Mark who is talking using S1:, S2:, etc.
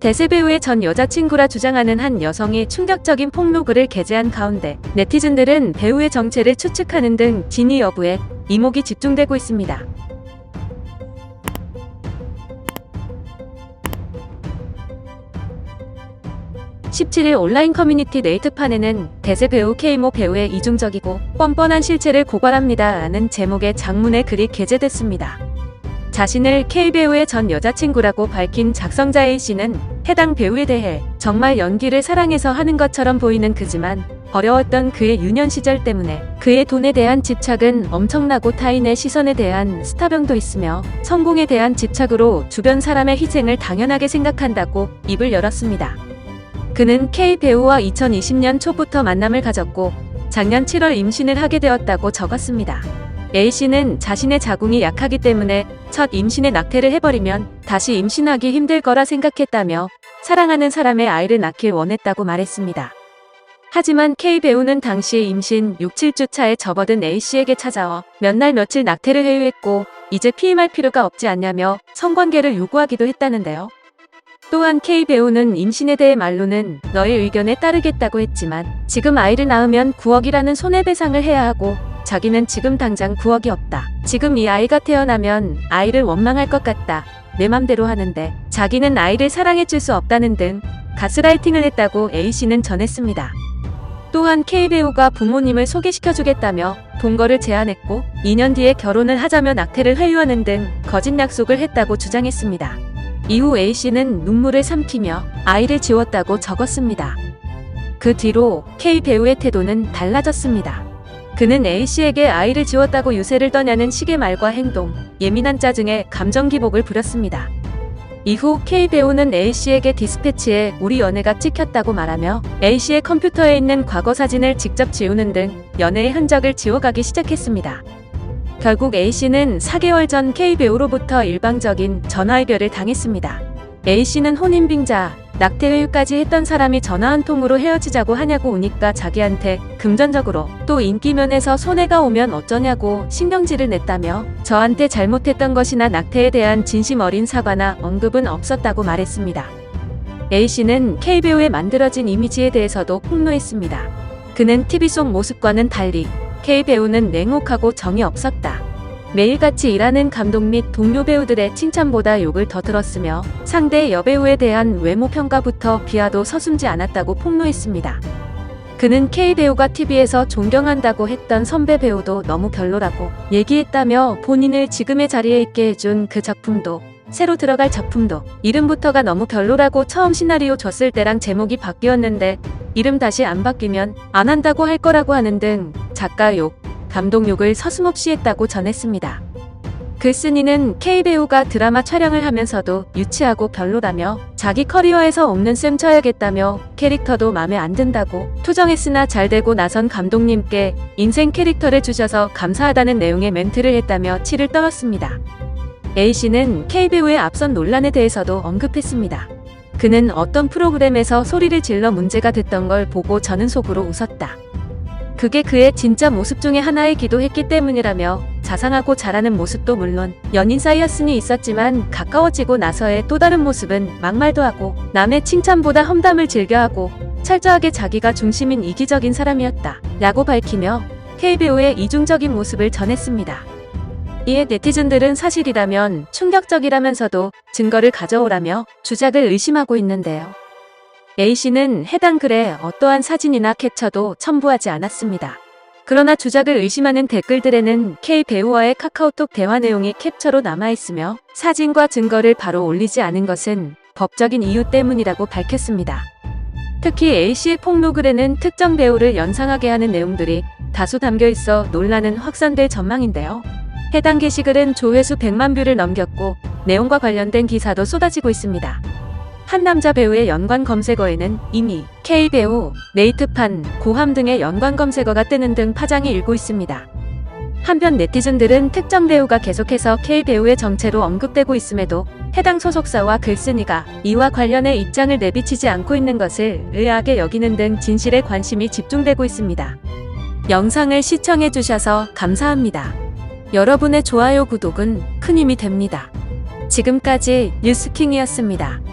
S1: 대세 배우의 전 여자친구라 주장하는 한 여성이 충격적인 폭로글을 게재한 가운데 네티즌들은 배우의 정체를 추측하는 등 진위 여부에 이목이 집중되고 있습니다. (17일) 온라인 커뮤니티 네이트판에는 대세 배우 K모 배우의 이중적이고 뻔뻔한 실체를 고발합니다 라는 제목의 장문의 글이 게재됐습니다. 자신을 K배우의 전 여자친구라고 밝힌 작성자 A씨는 해당 배우에 대해 정말 연기를 사랑해서 하는 것처럼 보이는 그지만 어려웠던 그의 유년 시절 때문에 그의 돈에 대한 집착은 엄청나고 타인의 시선에 대한 스타병도 있으며 성공에 대한 집착으로 주변 사람의 희생을 당연하게 생각한다고 입을 열었습니다. 그는 K배우와 2020년 초부터 만남을 가졌고 작년 7월 임신을 하게 되었다고 적었습니다. A씨는 자신의 자궁이 약하기 때문에 첫 임신에 낙태를 해버리면 다시 임신하기 힘들 거라 생각했다며 사랑하는 사람의 아이를 낳길 원했다고 말했습니다. 하지만 K배우는 당시 임신 6, 7주 차에 접어든 A씨에게 찾아와 몇 날 며칠 낙태를 회유했고 이제 피임할 필요가 없지 않냐며 성관계를 요구하기도 했다는데요. 또한 K배우는 임신에 대해 말로는 너의 의견에 따르겠다고 했지만 지금 아이를 낳으면 9억이라는 손해배상을 해야 하고 자기는 지금 당장 9억이 없다. 지금 이 아이가 태어나면 아이를 원망할 것 같다. 내 맘대로 하는데 자기는 아이를 사랑해줄 수 없다는 등 가스라이팅을 했다고 A씨는 전했습니다. 또한 K배우가 부모님을 소개시켜주겠다며 동거를 제안했고 2년 뒤에 결혼을 하자며 낙태를 회유하는 등 거짓 약속을 했다고 주장했습니다. 이후 A씨는 눈물을 삼키며 아이를 지웠다고 적었습니다. 그 뒤로 K배우의 태도는 달라졌습니다. 그는 A씨에게 아이를 지웠다고 유세를 떠냐는 식의 말과 행동, 예민한 짜증에 감정 기복을 부렸습니다. 이후 K배우는 A씨에게 디스패치에 우리 연애가 찍혔다고 말하며 A씨의 컴퓨터에 있는 과거 사진을 직접 지우는 등 연애의 흔적을 지워가기 시작했습니다. 결국 A씨는 4개월 전 K배우로부터 일방적인 전화이별을 당했습니다. A씨는 혼인빙자, 낙태회유까지 했던 사람이 전화 한 통으로 헤어지자고 하냐고 우니까 자기한테 금전적으로 또 인기면에서 손해가 오면 어쩌냐고 신경질을 냈다며 저한테 잘못했던 것이나 낙태에 대한 진심 어린 사과나 언급은 없었다고 말했습니다. A씨는 K배우의 만들어진 이미지에 대해서도 폭로했습니다. 그는 TV 속 모습과는 달리 K배우는 냉혹하고 정이 없었다. 매일 같이 일하는 감독 및 동료 배우들의 칭찬보다 욕을 더 들었으며 상대 여배우에 대한 외모 평가부터 비하도 서슴지 않았다고 폭로했습니다. 그는 K배우가 TV에서 존경한다고 했던 선배 배우도 너무 별로라고 얘기했다며 본인을 지금의 자리에 있게 해준 그 작품도 새로 들어갈 작품도 이름부터가 너무 별로라고 처음 시나리오 줬을 때랑 제목이 바뀌었는데 이름 다시 안 바뀌면 안 한다고 할 거라고 하는 등 작가 욕, 감독 욕을 서슴없이 했다고 전했습니다. 글쓴이는 K배우가 드라마 촬영을 하면서도 유치하고 별로라며 자기 커리어에서 없는 셈 쳐야겠다며 캐릭터도 맘에 안 든다고 투정했으나 잘되고 나선 감독님께 인생 캐릭터를 주셔서 감사하다는 내용의 멘트를 했다며 치를 떨었습니다. A씨는 K배우의 앞선 논란에 대해서도 언급했습니다. 그는 어떤 프로그램에서 소리를 질러 문제가 됐던 걸 보고 저는 속으로 웃었다. 그게 그의 진짜 모습 중에 하나이기도 했기 때문이라며 자상하고 잘하는 모습도 물론 연인 사이였으니 있었지만 가까워지고 나서의 또 다른 모습은 막말도 하고 남의 칭찬보다 험담을 즐겨하고 철저하게 자기가 중심인 이기적인 사람이었다 라고 밝히며 K배우의 이중적인 모습을 전했습니다. 이에 네티즌들은 사실이라면 충격적이라면서도 증거를 가져오라며 주작을 의심하고 있는데요. A씨는 해당 글에 어떠한 사진이나 캡처도 첨부하지 않았습니다. 그러나 주작을 의심하는 댓글들에는 K배우와의 카카오톡 대화 내용이 캡처로 남아있으며 사진과 증거를 바로 올리지 않은 것은 법적인 이유 때문이라고 밝혔습니다. 특히 A씨의 폭로글에는 특정 배우를 연상하게 하는 내용들이 다수 담겨있어 논란은 확산될 전망인데요. 해당 게시글은 조회수 100만 뷰를 넘겼고 내용과 관련된 기사도 쏟아지고 있습니다. 한 남자 배우의 연관 검색어에는 이미 K배우, 네이트판, 고함 등의 연관 검색어가 뜨는 등 파장이 일고 있습니다. 한편 네티즌들은 특정 배우가 계속해서 K배우의 정체로 언급되고 있음에도 해당 소속사와 글쓴이가 이와 관련해 입장을 내비치지 않고 있는 것을 의아하게 여기는 등 진실에 관심이 집중되고 있습니다. 영상을 시청해주셔서 감사합니다. 여러분의 좋아요, 구독은 큰 힘이 됩니다. 지금까지 뉴스킹이었습니다.